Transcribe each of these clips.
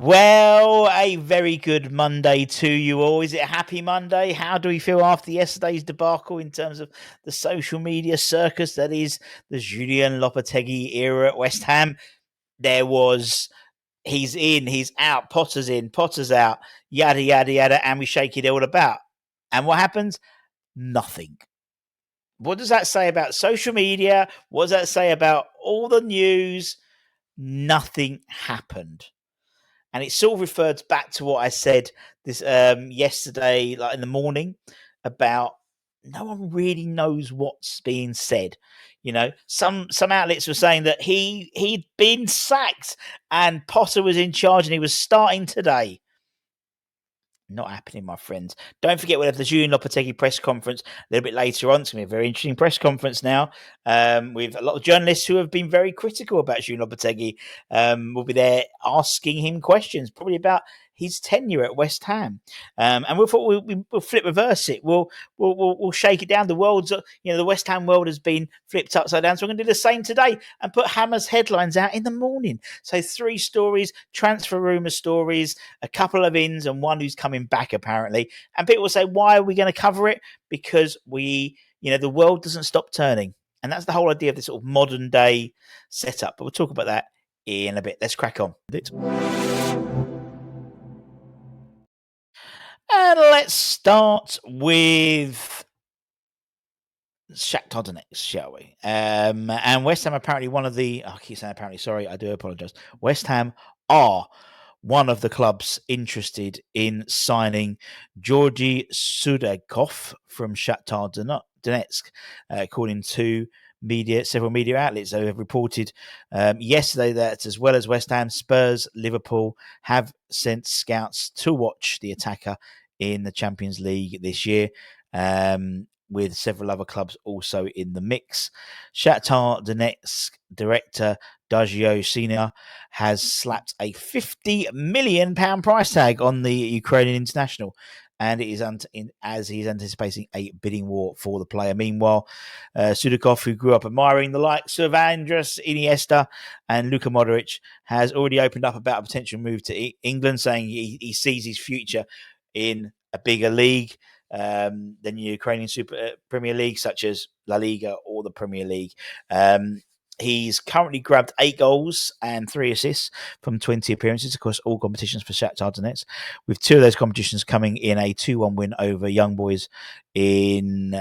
Well, a very good Monday to you all. Is it a happy Monday? How do we feel after yesterday's debacle in terms of the social media circus that is the Julian Lopetegui era at West Ham? There was he's in, he's out, Potter's in, Potter's out, yada yada yada, and we shake it all about. And what happens? Nothing. What does that say about social media? What does that say about all the news? Nothing happened. And it sort of refers back to what I said this yesterday, like in the morning, about no one really knows what's being said. You know, some outlets were saying that he'd been sacked and Potter was in charge and he was starting today. Not happening, my friends. Don't forget, we'll have the Julian Lopetegui press conference a little bit later on. It's going to be a very interesting press conference now with a lot of journalists who have been very critical about Julian Lopetegui. We'll be there asking him questions, probably about his tenure at West Ham. And we'll flip reverse it. We'll shake it down. The world's, the West Ham world has been flipped upside down. So we're going to do the same today and put Hammer's headlines out in the morning. So 3 stories, transfer rumour stories, a couple of ins and one who's coming back apparently. And people will say, why are we going to cover it? Because the world doesn't stop turning. And that's the whole idea of this sort of modern day setup. But we'll talk about that in a bit. Let's crack on. And let's start with Shakhtar Donetsk, shall we? And West Ham apparently one of the... I keep saying apparently, sorry, I do apologise. West Ham are one of the clubs interested in signing Georgi Sudakov from Shakhtar Donetsk, according to several media outlets. They have reported yesterday that as well as West Ham, Spurs, Liverpool have sent scouts to watch the attacker in the Champions League this year. With several other clubs also in the mix. Shakhtar Donetsk director Dajio Sina has slapped a £50 million price tag on the Ukrainian international, and it is as he's anticipating a bidding war for the player. Meanwhile, Sudakov, who grew up admiring the likes of Andres Iniesta and Luka Modric, has already opened up about a potential move to England, saying he sees his future in a bigger league than the Ukrainian Super Premier League, such as La Liga or the Premier League. He's currently grabbed 8 goals and 3 assists from 20 appearances across all competitions for Shakhtar Donetsk, with 2 of those competitions coming in a 2-1 win over Young Boys in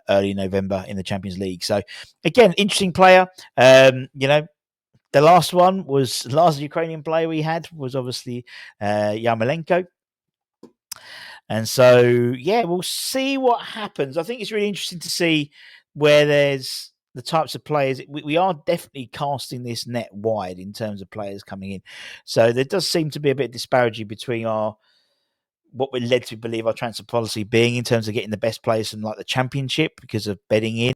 early November in the Champions League. So, again, interesting player. The last Ukrainian player we had was obviously Yarmolenko. And so, yeah, we'll see what happens. I think it's really interesting to see where there's the types of players. We are definitely casting this net wide in terms of players coming in. So there does seem to be a bit of disparity between what we're led to believe our transfer policy being in terms of getting the best players from like the Championship because of bedding in.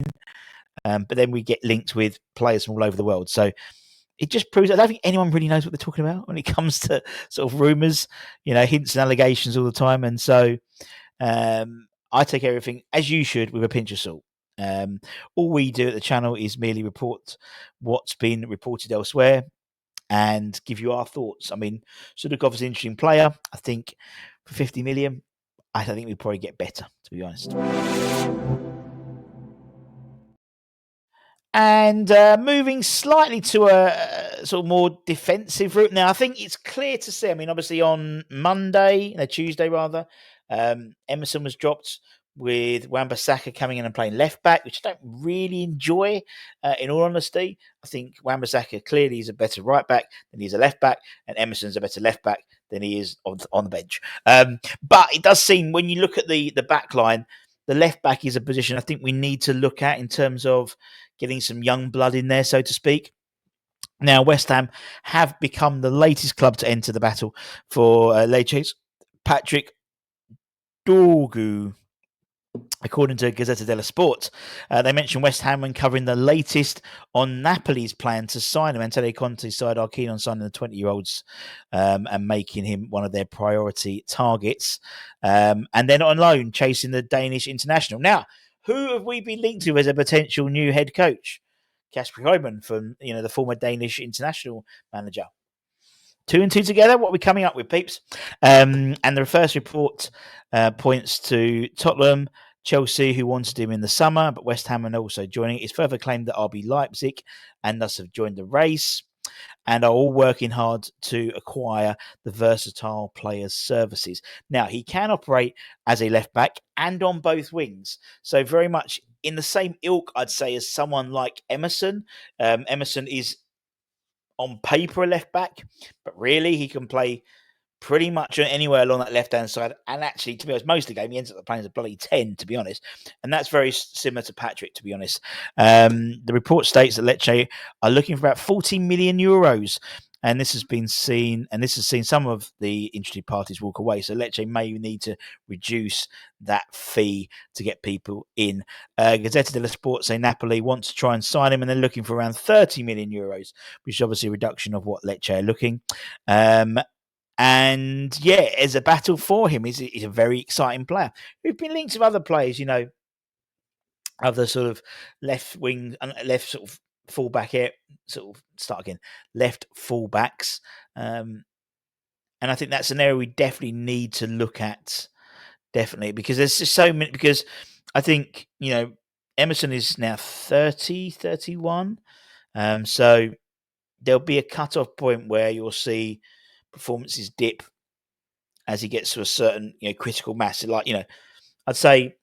But then we get linked with players from all over the world. So it just proves I don't think anyone really knows what they're talking about when it comes to sort of rumours, hints and allegations all the time. And so I take everything, as you should, with a pinch of salt. All we do at the channel is merely report what's been reported elsewhere and give you our thoughts. I mean, Sudakov is an interesting player. I think for 50 million, I think we'd probably get better, to be honest. And moving slightly to a sort of more defensive route. Now, I think it's clear to see. I mean, obviously on Tuesday rather, Emerson was dropped with Wan-Bissaka coming in and playing left back, which I don't really enjoy. In all honesty, I think Wan-Bissaka clearly is a better right back than he is a left back, and Emerson's a better left back than he is on the bench. But it does seem when you look at the back line, the left back is a position I think we need to look at in terms of getting some young blood in there, so to speak. Now, West Ham have become the latest club to enter the battle for Lecce's Patrick Dorgu. According to Gazzetta dello Sport, they mentioned West Ham when covering the latest on Napoli's plan to sign him. Antonio Conte's side are keen on signing the 20-year-olds and making him one of their priority targets. And then on loan, chasing the Danish international. Now, who have we been linked to as a potential new head coach? Kasper Højbjerg from the former Danish international manager. 2 and 2 together. What are we coming up with, peeps? And the first report points to Tottenham, Chelsea, who wanted him in the summer, but West Ham are also joining. It's further claimed that RB Leipzig and thus have joined the race and are all working hard to acquire the versatile player's services. Now, he can operate as a left back and on both wings. So very much in the same ilk, I'd say, as someone like Emerson. Emerson is on paper a left back, but really he can play pretty much anywhere along that left-hand side. And actually, to be honest, most of the game he ends up playing as a bloody 10, to be honest. And that's very similar to Patrick, to be honest. The report states that Lecce are looking for about 40 million euros. And this has been seen, and this has seen some of the interested parties walk away. So Lecce may need to reduce that fee to get people in. Gazzetta dello Sport say Napoli want to try and sign him, and they're looking for around 30 million euros, which is obviously a reduction of what Lecce are looking. And yeah, as a battle for him, he's a very exciting player. We've been linked with other players, you know, other sort of left wing, left sort of fullback here, sort of start again, left fullbacks. And I think that's an area we definitely need to look at, definitely, because there's just so many, because I think, you know, Emerson is now 30, 31. So there'll be a cut-off point where you'll see performances dip as he gets to a certain, you know, critical mass. Like, you know, I'd say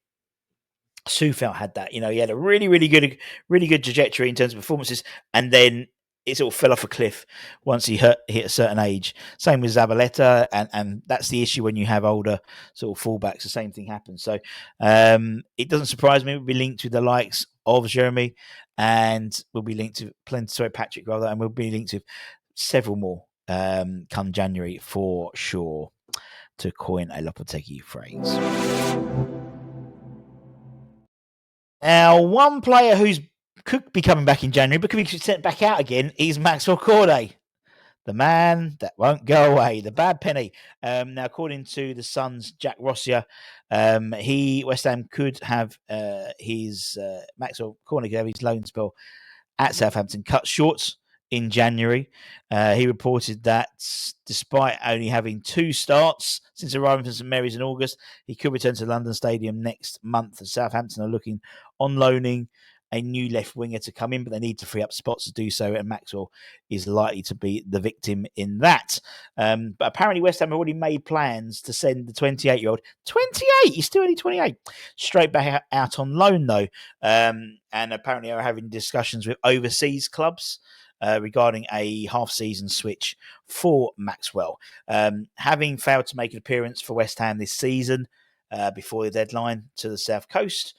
Sufel had that. You know, he had a really good trajectory in terms of performances, and then it sort of fell off a cliff once he hit a certain age. Same with Zabaleta, and that's the issue when you have older sort of fullbacks. The same thing happens. So it doesn't surprise me. We'll be linked to the likes of Jeremy, and we'll be linked to Patrick rather, and we'll be linked to several more come January for sure, to coin a Lopetegui phrase. Now, one player who's could be coming back in January, but could be sent back out again, is Maxwell Cornet, the man that won't go away, the bad penny. Now, according to the Sun's Jack Rossier, West Ham could have his Maxwell Cornet could have his loan spell at Southampton cut short in January. He reported that despite only having 2 starts since arriving from St Mary's in August, he could return to London Stadium next month. Southampton are looking on loaning a new left winger to come in, but they need to free up spots to do so, and Maxwell is likely to be the victim in that. But apparently West Ham have already made plans to send the 28-year-old, 28, he's still only 28, straight back out on loan though, and apparently are having discussions with overseas clubs regarding a half-season switch for Maxwell. Having failed to make an appearance for West Ham this season before the deadline to the South Coast,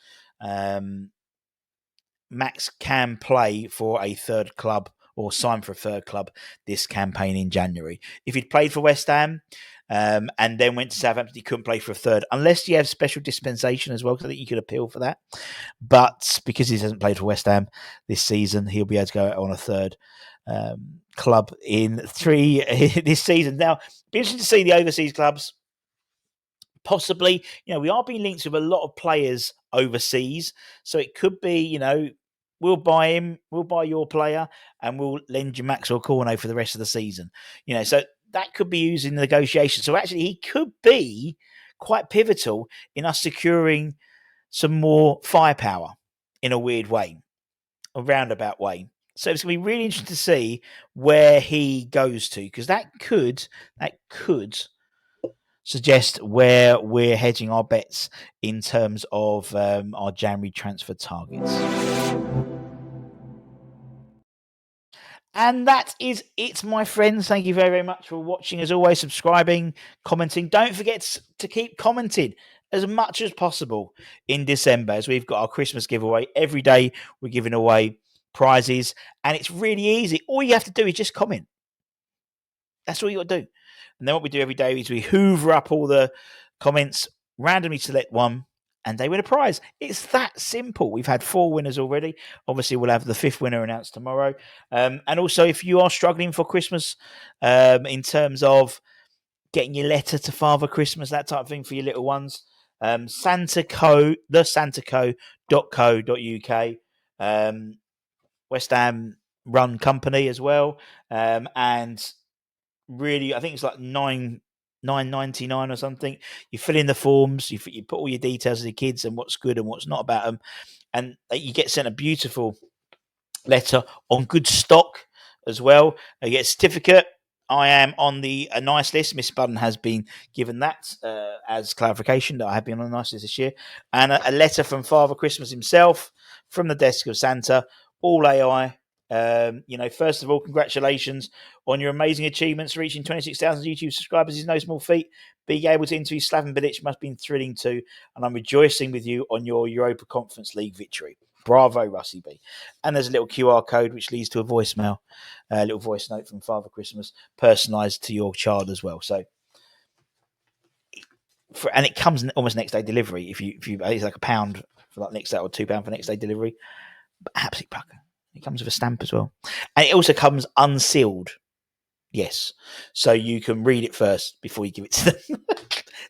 Max can play for a third club or sign for a third club this campaign in January. If he'd played for West Ham and then went to Southampton, he couldn't play for a third, unless you have special dispensation as well, because I think you could appeal for that. But because he hasn't played for West Ham this season, he'll be able to go on a third club in 3 this season. Now, it'll be interesting to see the overseas clubs. Possibly, you know, we are being linked with a lot of players overseas, so it could be, you know, we'll buy him, we'll buy your player, and we'll lend you Maxwell Cornet for the rest of the season. You know, so that could be used in negotiation. So actually, he could be quite pivotal in us securing some more firepower in a weird way, a roundabout way. So it's going to be really interesting to see where he goes to, because that could suggest where we're hedging our bets in terms of our January transfer targets. And that is it, my friends. Thank you very, very much for watching. As always, subscribing, commenting. Don't forget to keep commenting as much as possible in December, as we've got our Christmas giveaway. Every day we're giving away prizes, and it's really easy. All you have to do is just comment. That's all you got to do. And then what we do every day is we hoover up all the comments, randomly select one, and they win a prize. It's that simple. We've had 4 winners already. Obviously, we'll have the 5th winner announced tomorrow. And also, if you are struggling for Christmas in terms of getting your letter to Father Christmas, that type of thing for your little ones, thesantaco.co.uk, West Ham run company as well. And really, I think it's like $9.99 or something. You fill in the forms, you put all your details of the kids and what's good and what's not about them, and you get sent a beautiful letter on good stock as well. You get a certificate. I am on the nice list. Miss Budden has been given that as clarification that I have been on the nice list this year. And a letter from Father Christmas himself from the desk of Santa, all AI. First of all, congratulations on your amazing achievements. Reaching 26,000 YouTube subscribers is no small feat. Being able to interview Slaven Bilic must have been thrilling too. And I'm rejoicing with you on your Europa Conference League victory. Bravo, Russie B. And there's a little QR code which leads to a voicemail, a little voice note from Father Christmas, personalised to your child as well. So, and it comes almost next day delivery. If you, it's like £1 for like next day or £2 for next day delivery. But absolute pucker. It comes with a stamp as well, and it also comes unsealed. Yes, so you can read it first before you give it to them,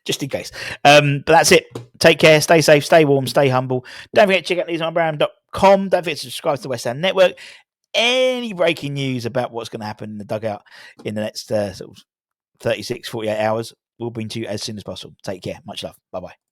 just in case. But that's it. Take care, stay safe, stay warm, stay humble. Don't forget to check out leesonbrown.com. Don't forget to subscribe to the West Ham Network. Any breaking news about what's going to happen in the dugout in the next 36, 48 hours, we'll bring to you as soon as possible. Take care. Much love. Bye-bye.